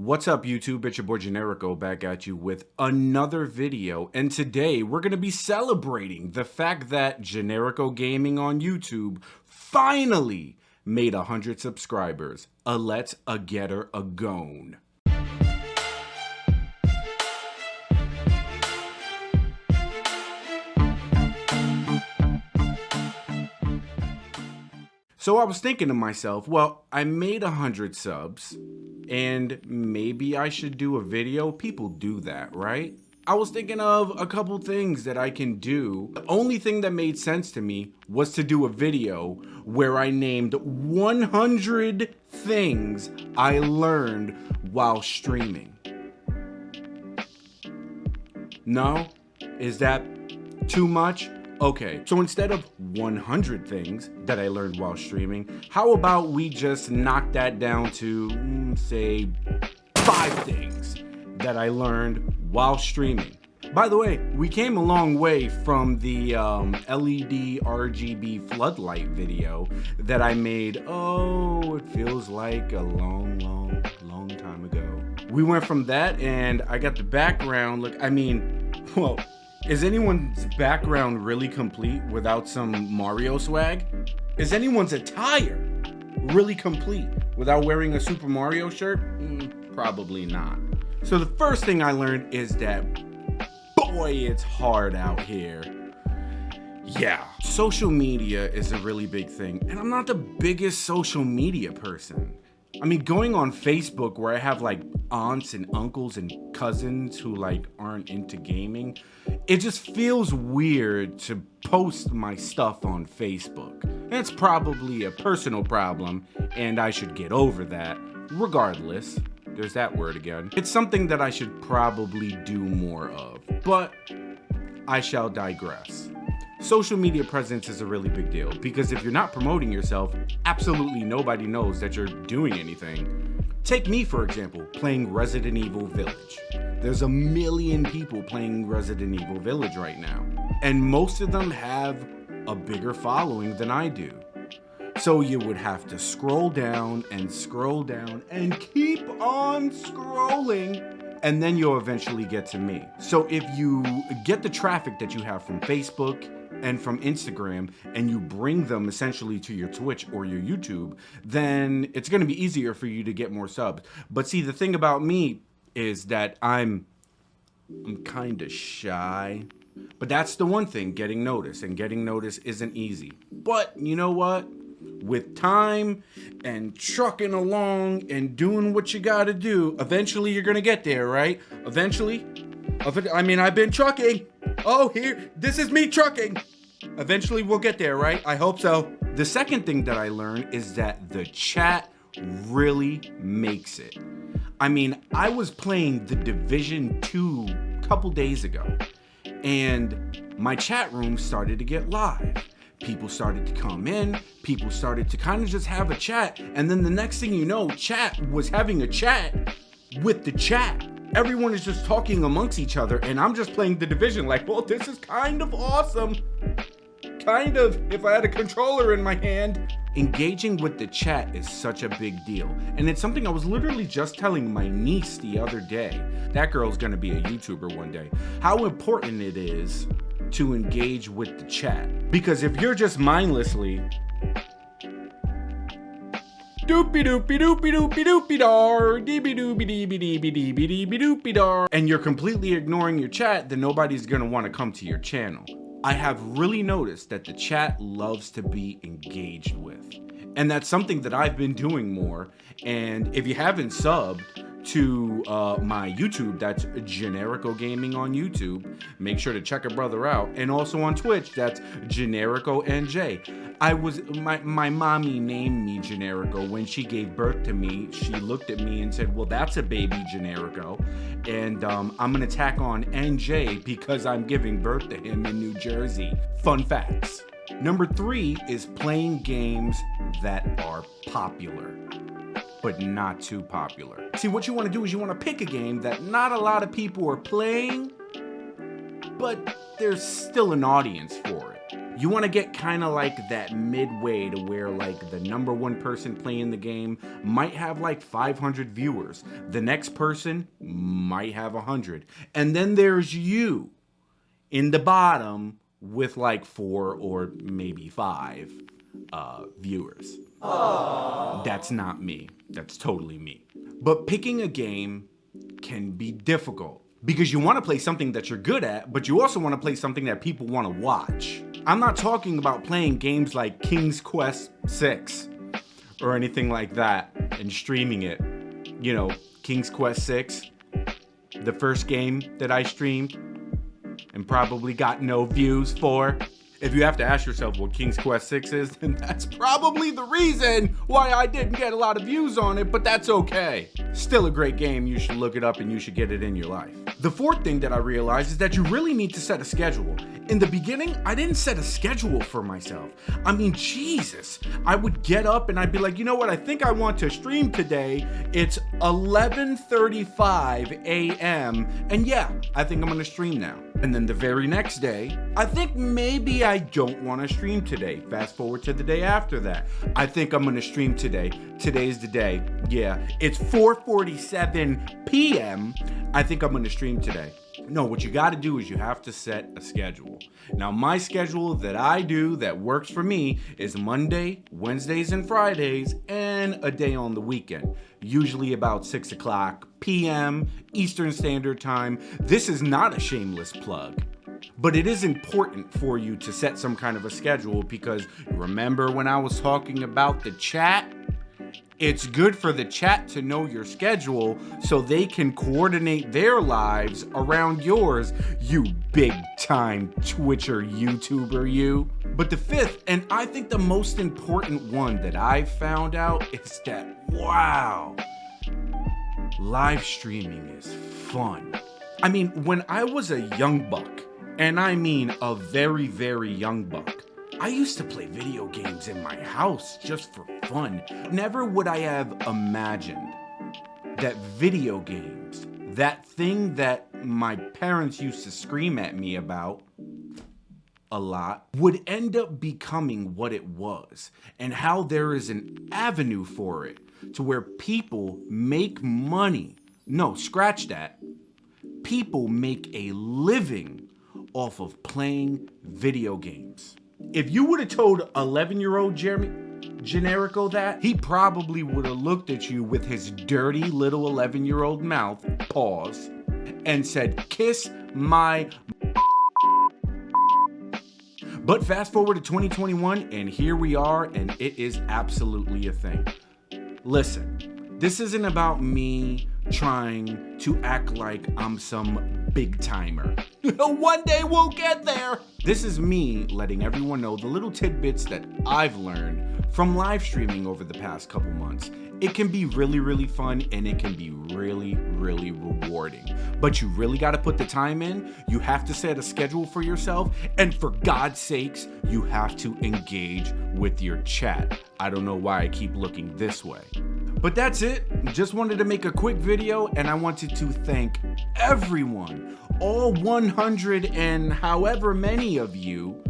What's up, YouTube? It's your boy Generico back at you with another video, and today we're going to be celebrating the fact that Generico Gaming on YouTube finally made 100 subscribers. Let's get her a gone. So I was thinking to myself, well, I made 100 subs, and maybe I should do a video. People do that, right? I was thinking of a couple things that I can do. The only thing that made sense to me was to do a video where I named 100 things I learned while streaming. No? Is that too much? Okay, so instead of 100 things that I learned while streaming, how about we just knock that down to, say, 5 things that I learned while streaming. By the way, we came a long way from the LED RGB floodlight video that I made, it feels like a long time ago. We went from that, and I got the background, is anyone's background really complete without some Mario swag? Is anyone's attire really complete without wearing a Super Mario shirt? Probably not. So the first thing I learned is that, boy, it's hard out here. Yeah, social media is a really big thing, and I'm not the biggest social media person. I mean, going on Facebook where I have like aunts and uncles and cousins who aren't into gaming, it just feels weird to post my stuff on Facebook. And it's probably a personal problem, and I should get over that. Regardless, there's that word again. It's something that I should probably do more of, but I shall digress. Social media presence is a really big deal because if you're not promoting yourself, absolutely nobody knows that you're doing anything. Take me, for example, playing Resident Evil Village. There's a million people playing Resident Evil Village right now, and most of them have a bigger following than I do. So you would have to scroll down and keep on scrolling, and then you'll eventually get to me. So if you get the traffic that you have from Facebook and from Instagram, and you bring them essentially to your Twitch or your YouTube, then it's gonna be easier for you to get more subs. But see, the thing about me is that I'm kinda shy. But that's the one thing, getting noticed, and getting noticed isn't easy. But you know what? With time and trucking along and doing what you gotta do, eventually you're gonna get there, right? Eventually. I've been trucking. This is me trucking. Eventually we'll get there, right? I hope so. The second thing that I learned is that the chat really makes it. I was playing The Division 2 a couple days ago, and my chat room started to get live. People started to come in, people started to kind of just have a chat, and then the next thing you know, chat was having a chat with the chat. Everyone is just talking amongst each other, and I'm just playing The Division this is kind of awesome. Kind of, if I had a controller in my hand. Engaging with the chat is such a big deal, and it's something I was literally just telling my niece the other day. That girl's gonna be a YouTuber one day. How important it is to engage with the chat. Because if you're just mindlessly doopy doopy doopy doopy doopy dar, deeby doopy deeby deeby deeby deeby doopy dar, and you're completely ignoring your chat, then nobody's gonna want to come to your channel. I have really noticed that the chat loves to be engaged with, and that's something that I've been doing more. And if you haven't subbed to my YouTube, that's Generico Gaming on YouTube, make sure to check a brother out. And also on Twitch, that's Generico NJ. My mommy named me Generico. When she gave birth to me, she looked at me and said, well, that's a baby Generico, and I'm gonna tack on NJ because I'm giving birth to him in New Jersey. Fun facts. Number 3 is playing games that are popular, but not too popular. See, what you want to do is you want to pick a game that not a lot of people are playing, but there's still an audience for it. You want to get kind of like that midway to where like the number one person playing the game might have like 500 viewers. The next person might have 100. And then there's you in the bottom with like 4 or maybe 5 viewers. Aww. That's not me. That's totally me. But picking a game can be difficult because you want to play something that you're good at, but you also want to play something that people want to watch. I'm not talking about playing games like King's Quest 6 or anything like that and streaming it. You know, King's Quest 6, the first game that I streamed and probably got no views for. If you have to ask yourself what King's Quest 6 is, then that's probably the reason why I didn't get a lot of views on it, but that's okay. Still a great game, you should look it up and you should get it in your life. The fourth thing that I realized is that you really need to set a schedule. In the beginning, I didn't set a schedule for myself. I mean, Jesus, I would get up and I'd be like, you know what, I think I want to stream today. It's 11:35 a.m. and yeah, I think I'm gonna stream now. And then the very next day, I think maybe I don't want to stream today. Fast forward to the day after that. I think I'm going to stream today. Today's the day. Yeah, it's 4:47 p.m. I think I'm going to stream today. No, what you got to do is you have to set a schedule. Now, my schedule that I do that works for me is Monday, Wednesdays, and Fridays, and a day on the weekend. Usually about 6 o'clock p.m. Eastern Standard Time. This is not a shameless plug, but it is important for you to set some kind of a schedule because remember when I was talking about the chat? It's good for the chat to know your schedule so they can coordinate their lives around yours, you big time Twitcher YouTuber you. But the fifth, and I think the most important one that I've found out is that, wow, live streaming is fun. I mean, when I was a young buck, and I mean a very, very young buck, I used to play video games in my house just for fun. Never would I have imagined that video games, that thing that my parents used to scream at me about a lot, would end up becoming what it was, and how there is an avenue for it to where people make money. No, scratch that. People make a living off of playing video games. If you would have told 11-year-old Jeremy Generico that, he probably would have looked at you with his dirty little 11-year-old mouth, pause, and said, kiss my. But fast forward to 2021, and here we are, and it is absolutely a thing. Listen, this isn't about me trying to act like I'm some big timer. One day we'll get there. This is me letting everyone know the little tidbits that I've learned from live streaming over the past couple months. It can be really, really fun and it can be really, really rewarding. But you really got to put the time in. You have to set a schedule for yourself. And for God's sakes, you have to engage with your chat. I don't know why I keep looking this way. But that's it. Just wanted to make a quick video and I wanted to thank everyone, all 100 and however many of you,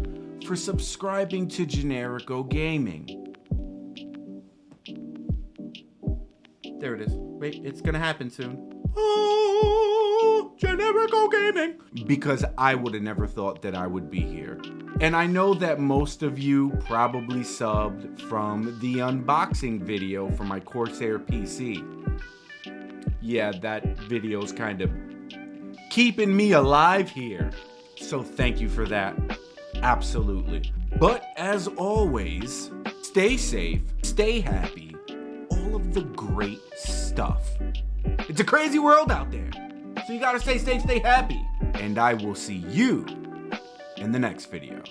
for subscribing to Generico Gaming. There it is. Wait, it's gonna happen soon. Oh, Generico Gaming. Because I would have never thought that I would be here. And I know that most of you probably subbed from the unboxing video for my Corsair PC. Yeah, that video's kind of keeping me alive here. So thank you for that. Absolutely. But as always, stay safe, stay happy, all of the great stuff. It's a crazy world out there. So you gotta stay safe, stay happy. And I will see you in the next video.